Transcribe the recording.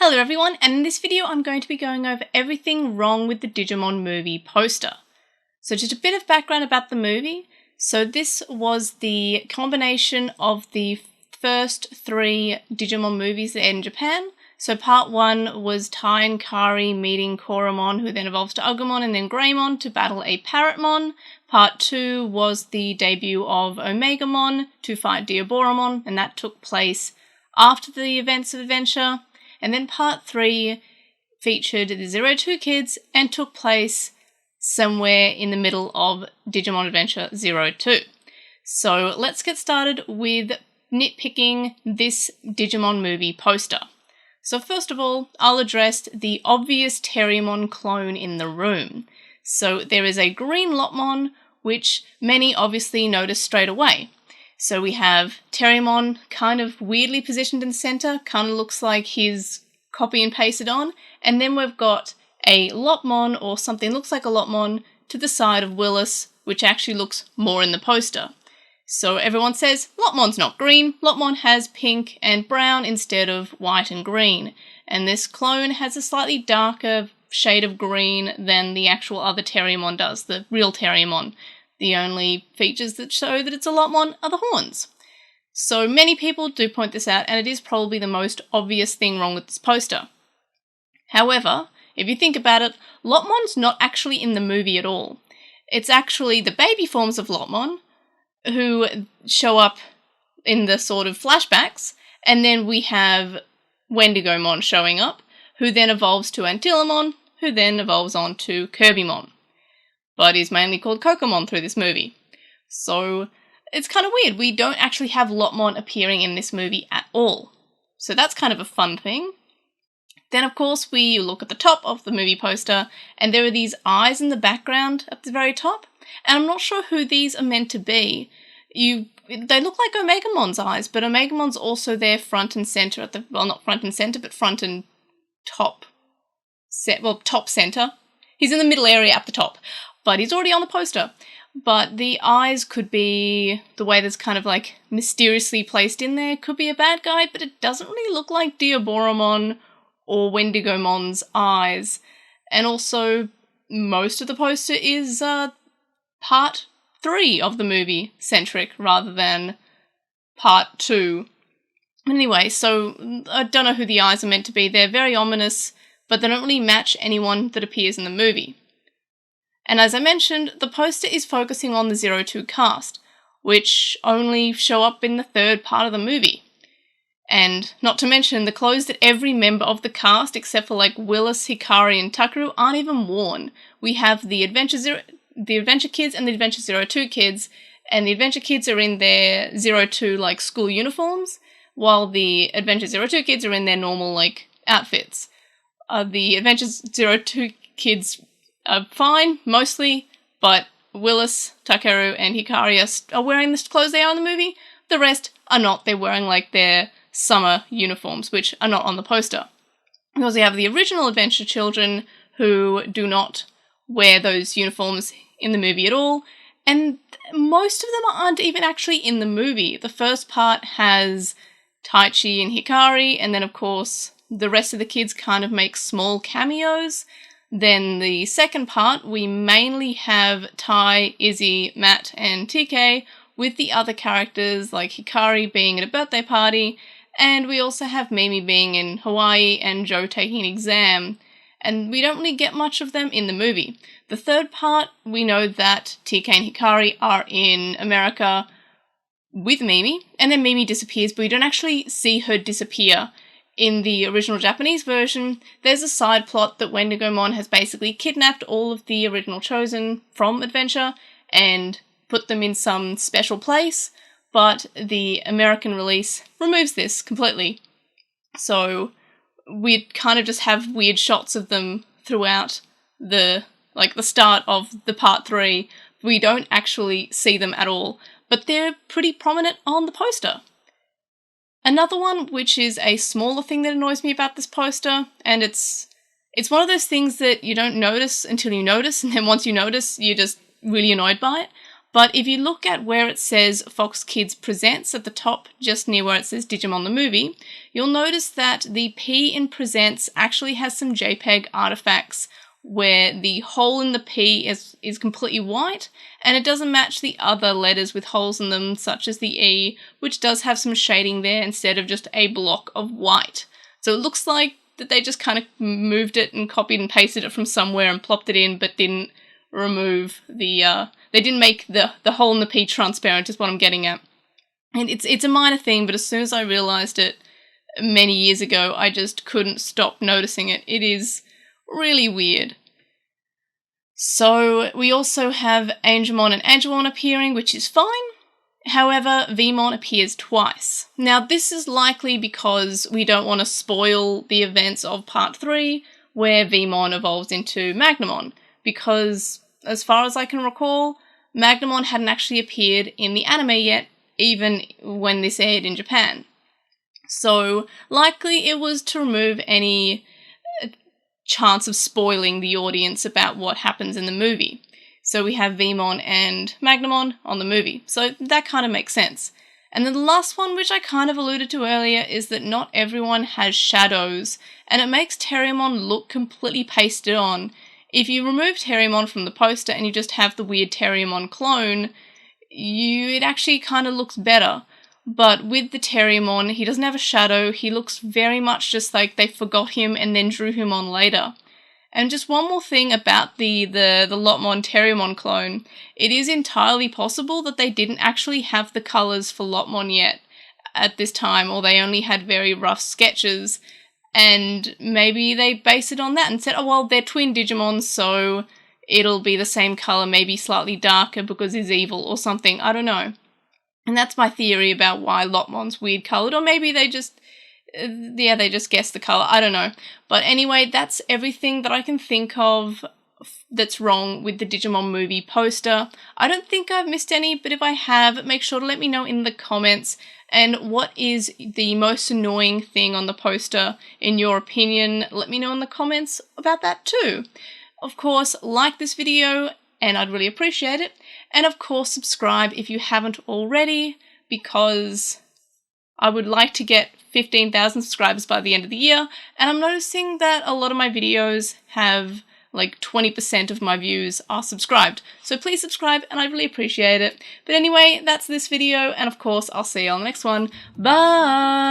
Hello everyone, and in this video I'm going to be going over everything wrong with the Digimon Movie poster. So just a bit of background about the movie. So this was the combination of the first three Digimon movies that aired in Japan. So part 1 was Tai and Kari meeting Koromon, who then evolves to Agumon and then Greymon to battle a Parrotmon. Part 2 was the debut of Omegamon to fight Diaboromon, and that took place after the events of Adventure. And then part 3 featured the 02 kids and took place somewhere in the middle of Digimon Adventure 02. So let's get started with nitpicking this Digimon movie poster. So first of all, I'll address the obvious Terriermon clone in the room. So there is a green Lotmon, which many obviously noticed straight away. So we have Terriermon kind of weirdly positioned in the centre, kind of looks like he's copy and pasted on, and then we've got a Lotmon, or something looks like a Lotmon, to the side of Willis, which actually looks more in the poster. So everyone says, Lotmon's not green, Lotmon has pink and brown instead of white and green, and this clone has a slightly darker shade of green than the actual other Terriermon does, the real Terriermon. The only features that show that it's a Lotmon are the horns. So many people do point this out, and it is probably the most obvious thing wrong with this poster. However, if you think about it, Lotmon's not actually in the movie at all. It's actually the baby forms of Lotmon who show up in the sort of flashbacks, and then we have Wendigomon showing up, who then evolves to Antillamon, who then evolves on to Kirbymon. But is mainly called Kokomon through this movie. So it's kind of weird. We don't actually have Lotmon appearing in this movie at all. So that's kind of a fun thing. Then of course we look at the top of the movie poster, and there are these eyes in the background at the very top. And I'm not sure who these are meant to be. They look like Omegamon's eyes, but Omegamon's also there front and centre at the, well, not front and centre, but front and top centre. He's in the middle area at the top, but he's already on the poster. But the eyes could be, the way that's kind of like mysteriously placed in there, could be a bad guy, but it doesn't really look like Diaboromon or Wendigomon's eyes. And also, most of the poster is part 3 of the movie centric rather than part 2. Anyway, so I don't know who the eyes are meant to be. They're very ominous, but they don't really match anyone that appears in the movie. And as I mentioned, the poster is focusing on the 02 cast, which only show up in the third part of the movie. And not to mention, the clothes that every member of the cast, except for like Willis, Hikari and Takeru, aren't even worn. We have the Adventure Kids and the Adventure 02 kids, and the Adventure kids are in their 02 like school uniforms, while the Adventure 02 kids are in their normal like outfits. The Adventure 02 kids are fine, mostly, but Willis, Takeru, and Hikari are wearing the clothes they are in the movie. The rest are not. They're wearing like their summer uniforms, which are not on the poster. We also have the original Adventure children who do not wear those uniforms in the movie at all, and most of them aren't even actually in the movie. The first part has Taichi and Hikari, and then of course the rest of the kids kind of make small cameos. Then the second part, we mainly have Tai, Izzy, Matt, and TK, with the other characters like Hikari being at a birthday party, and we also have Mimi being in Hawaii and Joe taking an exam, and we don't really get much of them in the movie. The third part, we know that TK and Hikari are in America with Mimi, and then Mimi disappears, but we don't actually see her disappear. In the original Japanese version, there's a side plot that Wendigomon has basically kidnapped all of the original Chosen from Adventure and put them in some special place, but the American release removes this completely. So we kind of just have weird shots of them throughout the start of the part 3. We don't actually see them at all, but they're pretty prominent on the poster. Another one, which is a smaller thing that annoys me about this poster, and it's one of those things that you don't notice until you notice, and then once you notice, you're just really annoyed by it, But if you look at where it says Fox Kids Presents at the top, just near where it says Digimon the Movie, you'll notice that the P in Presents actually has some JPEG artifacts where the hole in the P is completely white, and it doesn't match the other letters with holes in them, such as the E, which does have some shading there instead of just a block of white. So it looks like that they just kind of moved it and copied and pasted it from somewhere and plopped it in, but didn't remove the, they didn't make the hole in the P transparent, is what I'm getting at. And it's a minor thing, but as soon as I realized it many years ago, I just couldn't stop noticing it. It is really weird. So we also have Angemon and Angemon appearing, which is fine. However, Vmon appears twice. Now this is likely because we don't want to spoil the events of part 3, where Vmon evolves into Magnamon, because as far as I can recall, Magnamon hadn't actually appeared in the anime yet, even when this aired in Japan. So likely it was to remove any chance of spoiling the audience about what happens in the movie. So we have Vmon and Magnamon on the movie. So that kind of makes sense. And then the last one, which I kind of alluded to earlier, is that not everyone has shadows, and it makes Terriermon look completely pasted on. If you remove Terriermon from the poster and you just have the weird Terriermon clone, it actually kind of looks better. But with the Terriermon, he doesn't have a shadow. He looks very much just like they forgot him and then drew him on later. And just one more thing about the Lotmon Terriermon clone. It is entirely possible that they didn't actually have the colours for Lotmon yet at this time, or they only had very rough sketches. And maybe they based it on that and said, oh well, they're twin Digimon, so it'll be the same colour, maybe slightly darker because he's evil or something. I don't know. And that's my theory about why Lotmon's weird coloured, or maybe they just guessed the colour, I don't know. But anyway, that's everything that I can think of that's wrong with the Digimon Movie poster. I don't think I've missed any, but if I have, make sure to let me know in the comments. And what is the most annoying thing on the poster, in your opinion? Let me know in the comments about that too. Of course, like this video, and I'd really appreciate it. And of course, subscribe if you haven't already, because I would like to get 15,000 subscribers by the end of the year. And I'm noticing that a lot of my videos have like 20% of my views are subscribed. So please subscribe and I'd really appreciate it. But anyway, that's this video. And of course, I'll see you on the next one. Bye!